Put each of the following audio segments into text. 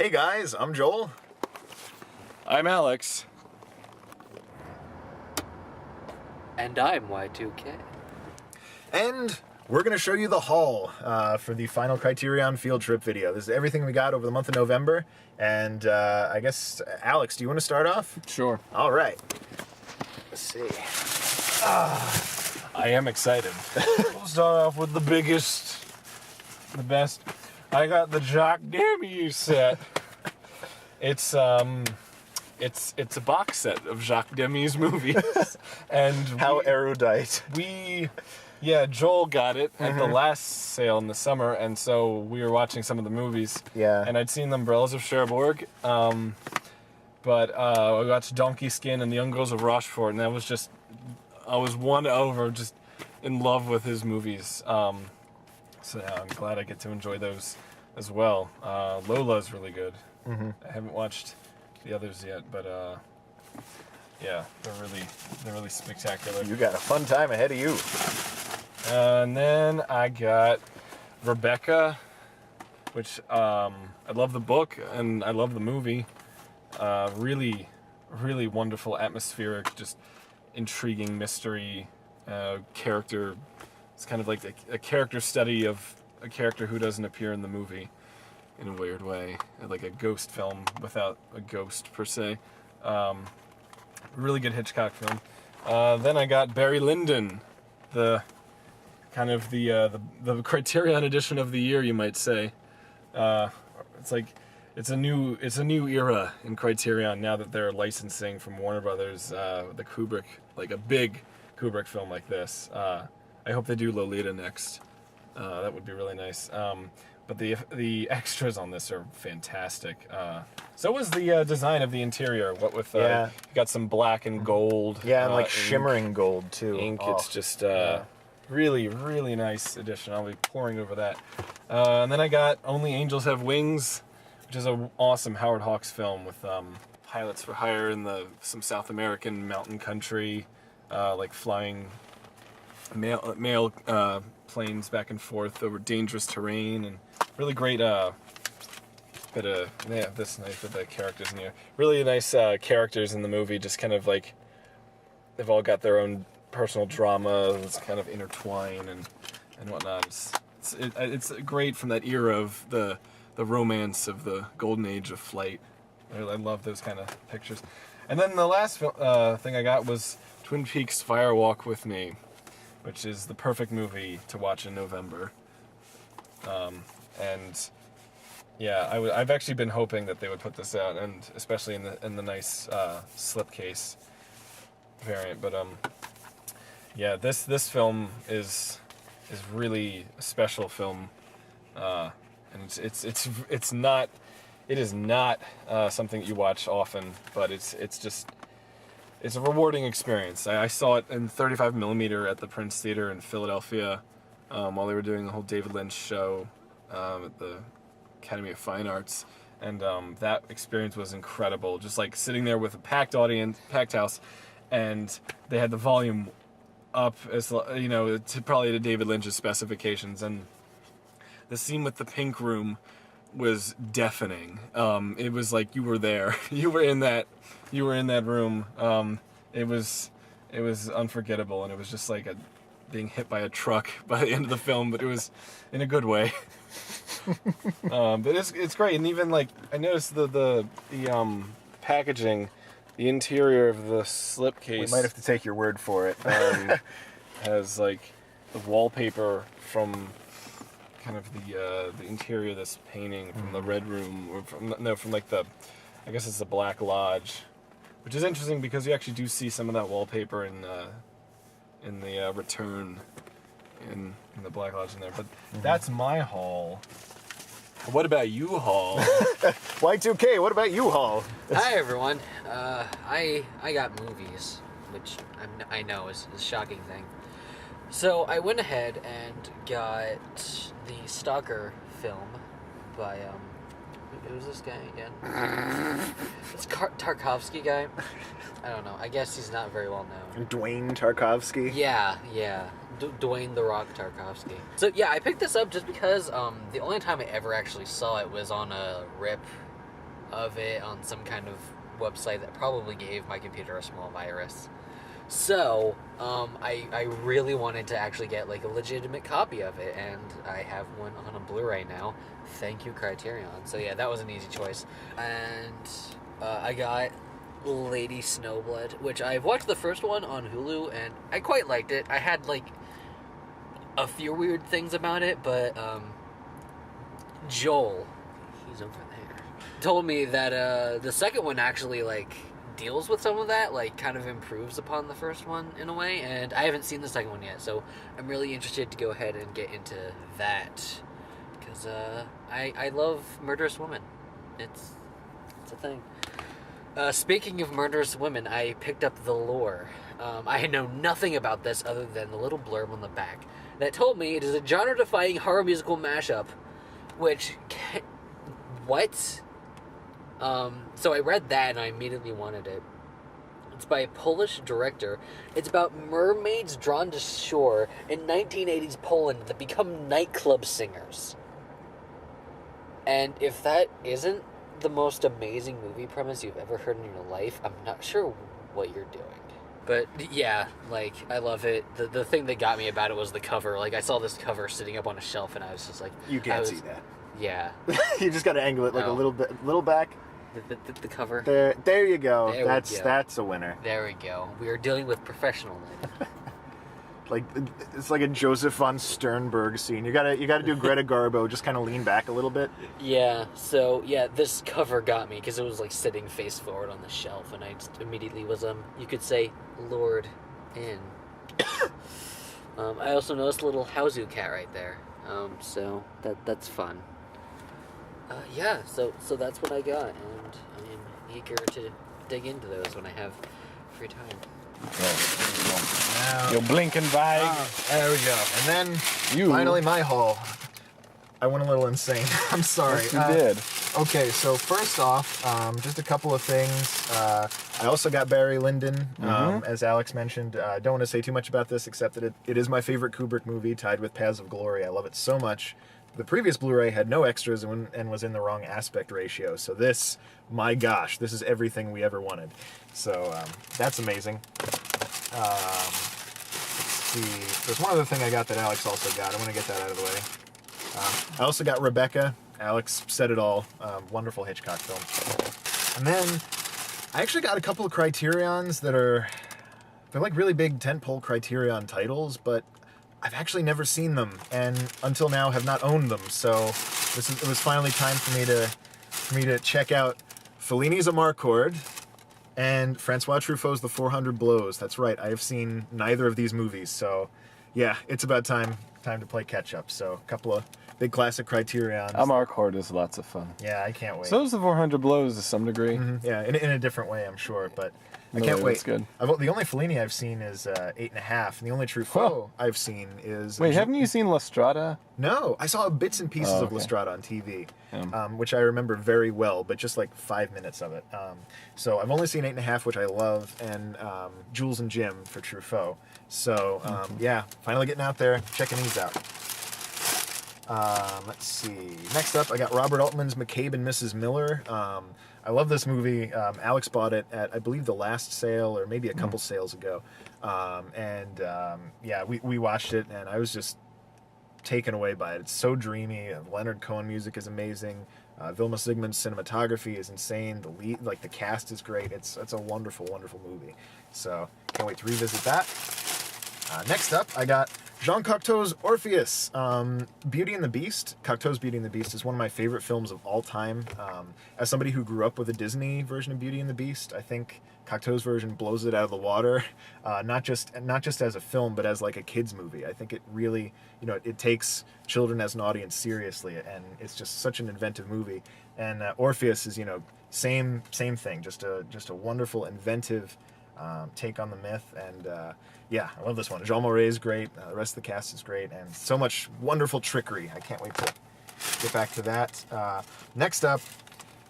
Hey guys, I'm Joel. I'm Alex. And I'm Y2K. And we're going to show you the haul for the final Criterion Fieldtrip video. This is everything we got over the month of November. And I guess, Alex, do you want to start off? Sure. All right. Let's see. I am excited. We'll start off with the biggest, the best. I got the Jacques Demy set. It's a box set of Jacques Demy's movies. And How erudite. Joel got it at the last sale in the summer, and so we were watching some of the movies. Yeah. And I'd seen The Umbrellas of Cherbourg, but I watched Donkey Skin and The Young Girls of Rochefort, and I was won over, just in love with his movies. So yeah, I'm glad I get to enjoy those as well. Lola's really good. I haven't watched the others yet, but yeah, they're really spectacular. You got a fun time ahead of you. And then I got Rebecca, which I love the book and I love the movie. Really, really wonderful, atmospheric, just intriguing mystery character. It's kind of like a character study of a character who doesn't appear in the movie in a weird way, like a ghost film without a ghost per se. Really good Hitchcock film. Then I got Barry Lyndon, the Criterion edition of the year, you might say. It's a new era in Criterion now that they're licensing from Warner Brothers the Kubrick, like a big Kubrick film like this. I hope they do Lolita next. That would be really nice. But the extras on this are fantastic. So was the design of the interior. What with you got some black and gold. Yeah, and like ink, shimmering gold too. Ink. Oh. It's just really, really nice addition. I'll be pouring over that. And then I got Only Angels Have Wings, which is an awesome Howard Hawks film with pilots for hire in some South American mountain country, like flying mail planes back and forth over dangerous terrain, and really great bit of this nice with the characters in here. Really nice characters in the movie, just kind of like they've all got their own personal drama that's kind of intertwined and whatnot. It's great from that era of the romance of the golden age of flight. I love those kind of pictures. And then the last thing I got was Twin Peaks Fire Walk with Me, which is the perfect movie to watch in November. And yeah, I've actually been hoping that they would put this out, and especially in the nice slipcase variant. But yeah, this film is really a special film, and it is not something that you watch often, but it's a rewarding experience. I saw it in 35mm at the Prince Theater in Philadelphia while they were doing the whole David Lynch show at the Academy of Fine Arts, and that experience was incredible. Just like sitting there with a packed audience, packed house, and they had the volume up as to probably to David Lynch's specifications, and the scene with the pink room was deafening. It was like you were there. You were in that room. It was unforgettable, and it was just like being hit by a truck by the end of the film, but it was in a good way. But it's great, and even like I noticed the packaging, the interior of the slipcase. We might have to take your word for it. Has like the wallpaper from kind of the interior of this painting from the Red Room, or from like I guess it's the Black Lodge, which is interesting because you actually do see some of that wallpaper in the Return in the Black Lodge in there. But that's my haul. What about you, Hall? Y2K, what about you, Hall? Hi everyone. I got movies, which I know is a shocking thing. So I went ahead and got the Stalker film by who's this guy again? It's Tarkovsky guy. I don't know. I guess he's not very well known. Dwayne Tarkovsky? Yeah. Dwayne The Rock Tarkovsky. So yeah, I picked this up just because the only time I ever actually saw it was on a rip of it on some kind of website that probably gave my computer a small virus. So, I really wanted to actually get like a legitimate copy of it, and I have one on a Blu-ray now. Thank you, Criterion. So yeah, that was an easy choice. And I got Lady Snowblood, which I've watched the first one on Hulu, and I quite liked it. I had like a few weird things about it, but Joel, he's over there, told me that the second one actually like deals with some of that, like kind of improves upon the first one in a way, and I haven't seen the second one yet, so I'm really interested to go ahead and get into that, because I love murderous women. It's a thing. Speaking of murderous women, I picked up The Lure. I know nothing about this other than the little blurb on the back that told me it is a genre-defying horror musical mashup, which what? So I read that and I immediately wanted it. It's by a Polish director. It's about mermaids drawn to shore in 1980s Poland that become nightclub singers. And if that isn't the most amazing movie premise you've ever heard in your life, I'm not sure what you're doing. But yeah, like, I love it. The thing that got me about it was the cover. Like, I saw this cover sitting up on a shelf and I was just like... You can't see that. Yeah. You just got to angle it like a little back. The cover. There you go. There That's a winner. There we go. We are dealing with professional now. Like, it's like a Joseph von Sternberg scene. You gotta do Greta Garbo. Just kind of lean back a little bit. Yeah. So yeah, this cover got me because it was like sitting face forward on the shelf, and I just immediately was you could say lured in. I also noticed a little Hauzu cat right there. So that's fun. Yeah. So that's what I got, and I am eager to dig into those when I have free time. Now, Your blinking bag. There we go. And then finally my haul. I went a little insane. I'm sorry. Yes, you did. Okay, so first off, just a couple of things. I also got Barry Lyndon, as Alex mentioned. I don't want to say too much about this, except that it is my favorite Kubrick movie, tied with Paths of Glory. I love it so much. The previous Blu-ray had no extras and was in the wrong aspect ratio. So this, my gosh, this is everything we ever wanted. So that's amazing. Let's see. There's one other thing I got that Alex also got. I want to get that out of the way. I also got Rebecca. Alex said it all. Wonderful Hitchcock film. And then I actually got a couple of Criterions they're like really big tentpole Criterion titles, but I've actually never seen them, and until now have not owned them. So it was finally time for me to check out Fellini's Amarcord and Francois Truffaut's The 400 Blows. That's right, I have seen neither of these movies. So yeah, it's about time to play catch up. So a couple of big classic Criterions. Amarcord is lots of fun. Yeah, I can't wait. So is The 400 Blows to some degree. Mm-hmm. Yeah, in a different way, I'm sure, but I can't wait. That's good. The only Fellini I've seen is 8.5, and the only Truffaut I've seen is... Wait, haven't you seen La Strada? No, I saw bits and pieces of La Strada on TV, which I remember very well, but just like 5 minutes of it. So I've only seen 8.5, which I love, and Jules and Jim for Truffaut. So yeah, finally getting out there, checking these out. Let's see. Next up, I got Robert Altman's McCabe and Mrs. Miller. I love this movie. Alex bought it at, I believe, the last sale, or maybe a couple sales ago. Yeah, we watched it, and I was just taken away by it. It's so dreamy. Leonard Cohen music is amazing. Vilma Zsigmond's cinematography is insane. The cast is great. It's a wonderful, wonderful movie. So can't wait to revisit that. Next up, I got Jean Cocteau's Orpheus. Beauty and the Beast. Cocteau's Beauty and the Beast is one of my favorite films of all time. As somebody who grew up with a Disney version of Beauty and the Beast, I think Cocteau's version blows it out of the water. Not just as a film, but as like a kids movie. I think it really, it takes children as an audience seriously, and it's just such an inventive movie. And Orpheus is, same thing. Just a wonderful, inventive take on the myth, and yeah, I love this one. Jean Marais is great. The rest of the cast is great, and so much wonderful trickery. I can't wait to get back to that. Next up,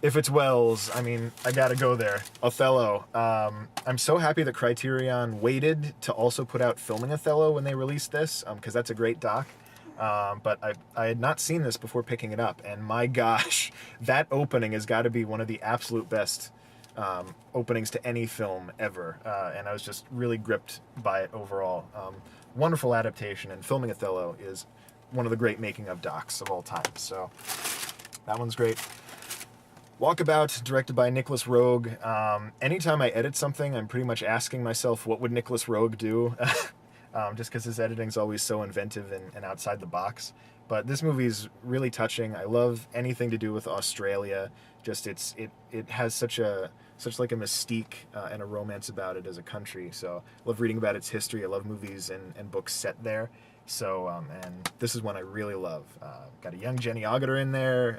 if it's Wells, I gotta go there. Othello. I'm so happy that Criterion waited to also put out Filming Othello when they released this, because that's a great doc. But I had not seen this before picking it up, and my gosh, that opening has got to be one of the absolute best openings to any film ever, and I was just really gripped by it overall. Wonderful adaptation, and filming Othello is one of the great making of docs of all time, so that one's great. Walkabout, directed by Nicholas Roeg. Anytime I edit something, I'm pretty much asking myself, what would Nicholas Roeg do? Just because his editing's always so inventive and outside the box. But this movie is really touching. I love anything to do with Australia. Just it has such like a mystique and a romance about it as a country. So I love reading about its history. I love movies and books set there. So and this is one I really love. Got a young Jenny Agutter in there,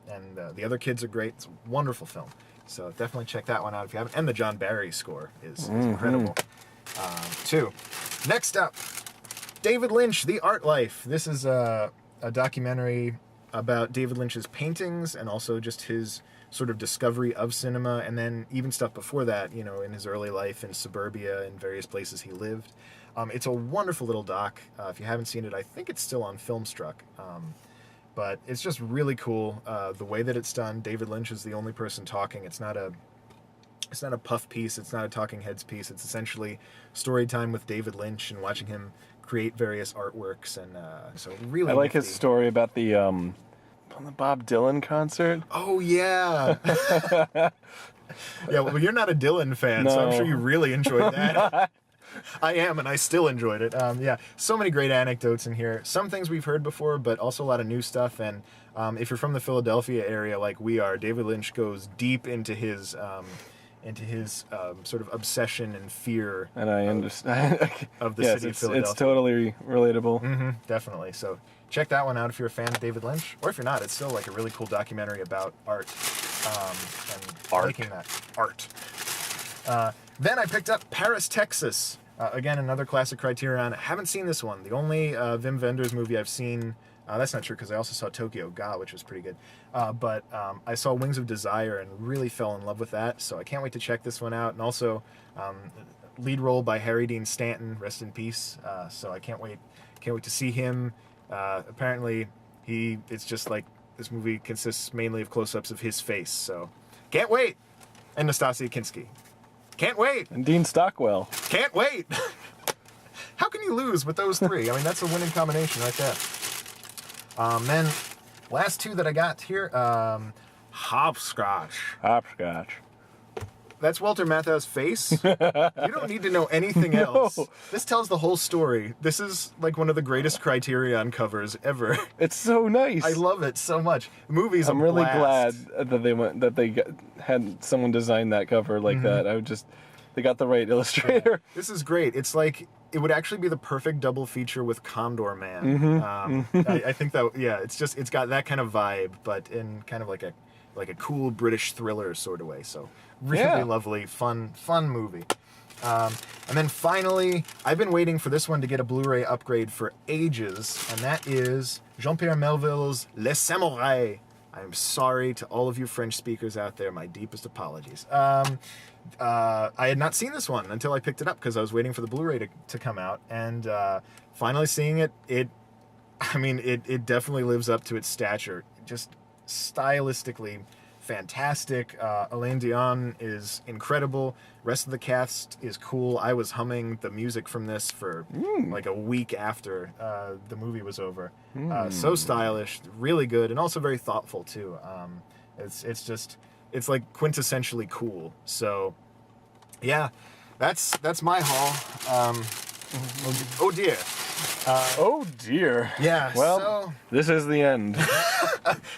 and the other kids are great. It's a wonderful film. So definitely check that one out if you haven't. And the John Barry score is incredible too. Next up, David Lynch, The Art Life. This is a documentary about David Lynch's paintings and also just his sort of discovery of cinema, and then even stuff before that, you know, in his early life in suburbia and various places he lived. It's a wonderful little doc. If you haven't seen it, I think it's still on Filmstruck. But it's just really cool. The way that it's done, David Lynch is the only person talking. It's not a puff piece. It's not a talking heads piece. It's essentially story time with David Lynch and watching him create various artworks. And so really, I like his story about the Bob Dylan concert. Oh yeah. Yeah. Well, you're not a Dylan fan, so I'm sure you really enjoyed that. I am, and I still enjoyed it. Yeah, so many great anecdotes in here. Some things we've heard before, but also a lot of new stuff. And if you're from the Philadelphia area like we are, David Lynch goes deep into his sort of obsession and fear. And I understand of the city of Philadelphia. It's totally relatable. Mm-hmm, definitely. So check that one out if you're a fan of David Lynch, or if you're not, it's still like a really cool documentary about art and making that art. Then I picked up Paris, Texas. Again, another classic Criterion. I haven't seen this one. The only Wim Wenders movie I've seen, that's not true because I also saw Tokyo Ga, which was pretty good. But I saw Wings of Desire and really fell in love with that. So I can't wait to check this one out. And also, lead role by Harry Dean Stanton, rest in peace. So I can't wait to see him. Apparently, it's just like this movie consists mainly of close-ups of his face. So can't wait. And Nastasia Kinski. Can't wait. And Dean Stockwell. Can't wait. How can you lose with those three? I mean, that's a winning combination right there. Then, last two that I got here, Hopscotch. Hopscotch. That's Walter Matthau's face. You don't need to know anything else. This tells the whole story. This is like one of the greatest Criterion covers ever. It's so nice. I love it so much. The movie's I'm really glad that they had someone design that cover like that. They got the right illustrator. Yeah. This is great. It's like it would actually be the perfect double feature with Condor Man. I think that it's got that kind of vibe, but in kind of like a cool British thriller sort of way. So really lovely, fun movie. And then finally, I've been waiting for this one to get a Blu-ray upgrade for ages, and that is Jean-Pierre Melville's Les Samouraïs. I'm sorry to all of you French speakers out there. My deepest apologies. I had not seen this one until I picked it up because I was waiting for the Blu-ray to come out, and finally seeing it definitely lives up to its stature. Just stylistically fantastic. Alain Dion is incredible. Rest of the cast is cool. I was humming the music from this for like a week after the movie was over. So stylish, really good, and also very thoughtful too. It's like quintessentially cool. So yeah, that's my haul. Oh dear. Oh dear. Yeah. Well, this is the end.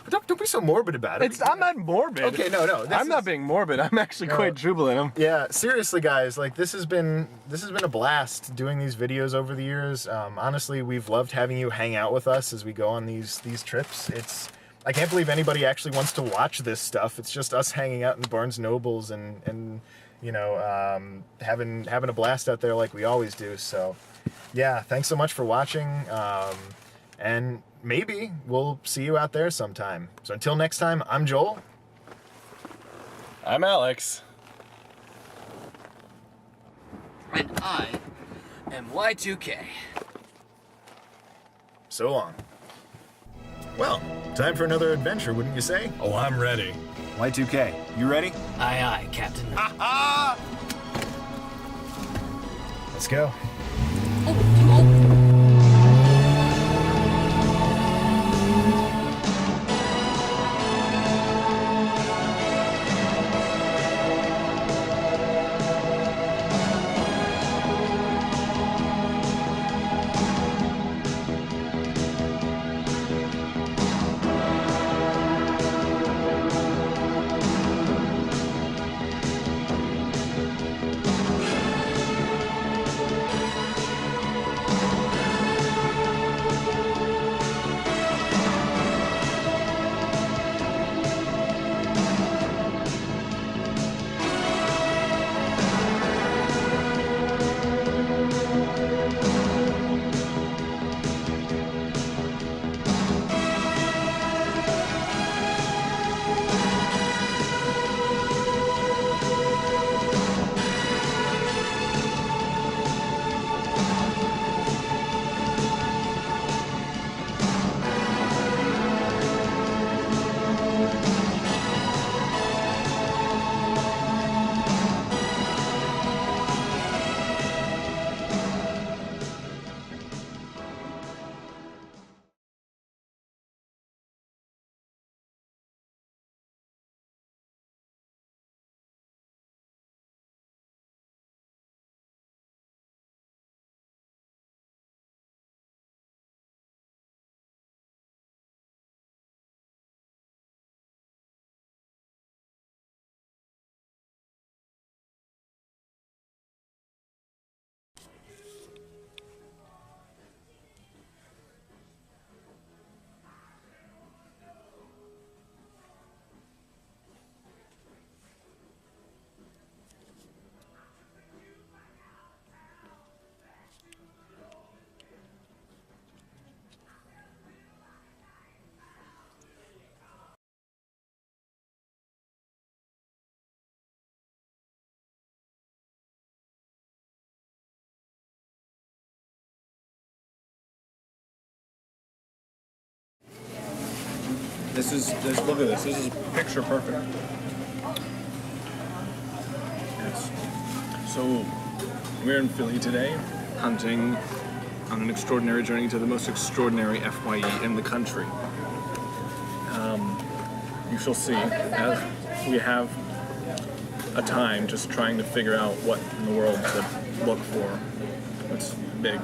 Don't be so morbid about it. I'm not morbid. Okay, no. I'm not being morbid. I'm actually quite jubilant. Yeah, seriously, guys. Like this has been a blast doing these videos over the years. Honestly, we've loved having you hang out with us as we go on these trips. I can't believe anybody actually wants to watch this stuff. It's just us hanging out in Barnes Nobles and you know having a blast out there like we always do. So. Yeah, thanks so much for watching, and maybe we'll see you out there sometime. So until next time, I'm Joel. I'm Alex. And I am Y2K. So long. Well, time for another adventure, wouldn't you say? Oh, I'm ready. Y2K, you ready? Aye, aye, Captain. Let's go. Look at this. This is picture perfect. Yes. So, we're in Philly today, hunting on an extraordinary journey to the most extraordinary FYE in the country. You shall see, as we have a time just trying to figure out what in the world to look for. It's big.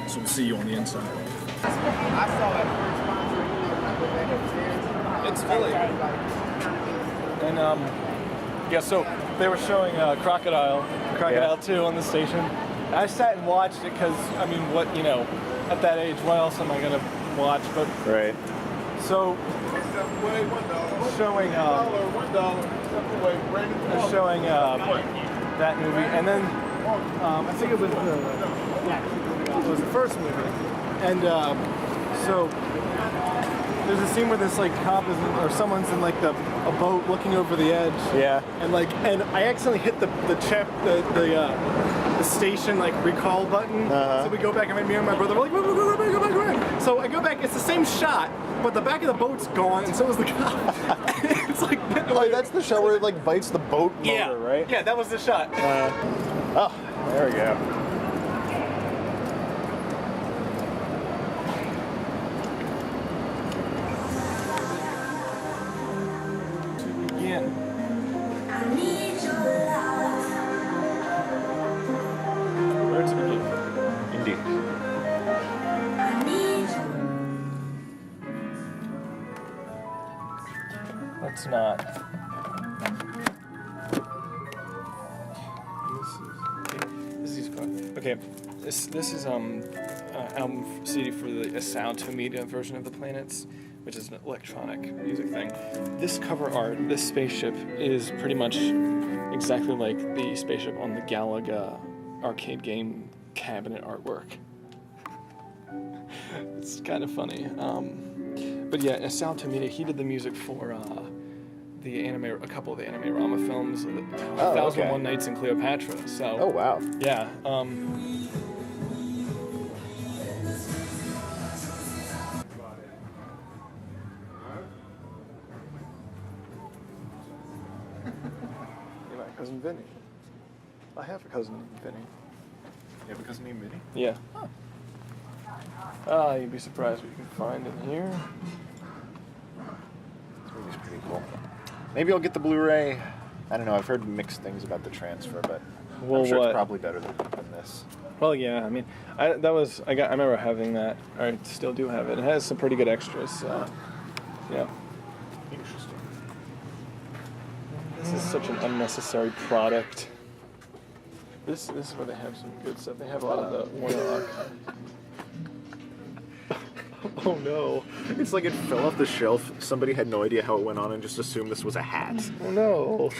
So we'll see you on the inside. I saw it. It's Philly. And yeah, so they were showing Crocodile 2 on the station. I sat and watched it because, I mean, at that age, what else am I gonna watch? But Right. so showing that movie, and then I think it was the first movie, and so there's a scene where this cop is or someone's in a boat looking over the edge. Yeah. And I accidentally hit the station recall button. So we go back and me and my brother were go back. So I go back. It's the same shot, but the back of the boat's gone, and so is the cop. It's That's the shot where it bites the boat motor, right? Yeah, that was the shot. Oh, there we go. Where to begin? Indeed. Let's not. This is fun. Okay, this is album CD for the Sound Media version of the Planets, which is an electronic music thing. This cover art, this spaceship, is pretty much exactly like the spaceship on the Galaga arcade game cabinet artwork. It's kind of funny. But yeah, Sound Media, he did the music for a couple of the Anime-Rama films, 1001 Nights in Cleopatra. So. Oh wow. Yeah. cousin Vinny. I have a cousin named Vinny. You have a cousin named Vinny? Yeah. Ah, you'd be surprised what you can find in here. This movie's pretty cool. Maybe I'll get the Blu-ray. I don't know. I've heard mixed things about the transfer, but Well, I'm sure what? it's probably better than this. Well, yeah. I mean, I remember having that. I still do have it. It has some pretty good extras. So, yeah. Interesting. This is such an unnecessary product. This is where they have some good stuff. They have a lot of the Warlock. Oh no. It's like it fell off the shelf. Somebody had no idea how it went on and just assumed this was a hat. Oh no.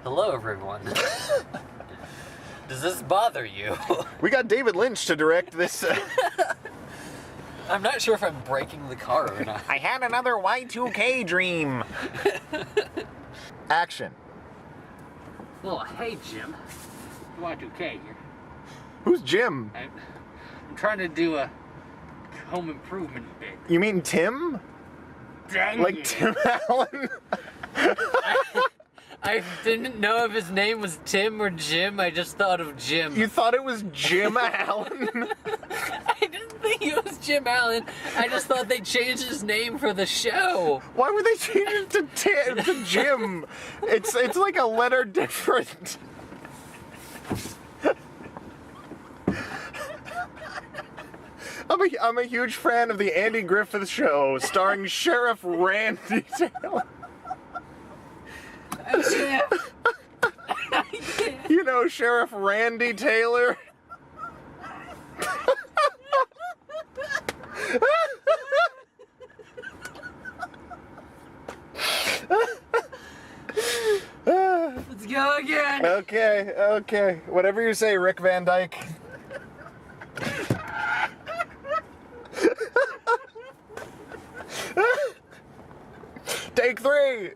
Hello, everyone. Does this bother you? We got David Lynch to direct this. I'm not sure if I'm breaking the car or not. I had another Y2K dream. Action. Well, hey, Jim. Y2K here. Who's Jim? I'm trying to do a home improvement bit. You mean Tim? Dang Like you. Tim Allen? I didn't know if his name was Tim or Jim. I just thought of Jim. You thought it was Jim Allen? I didn't think it was Jim Allen. I just thought they changed his name for the show. Why would they change it to Jim? It's like a letter different. I'm a huge fan of the Andy Griffith Show, starring Sheriff Randy Taylor. I can't. You know Sheriff Randy Taylor? Let's go again. Okay. Whatever you say, Rick Van Dyke. Take 3.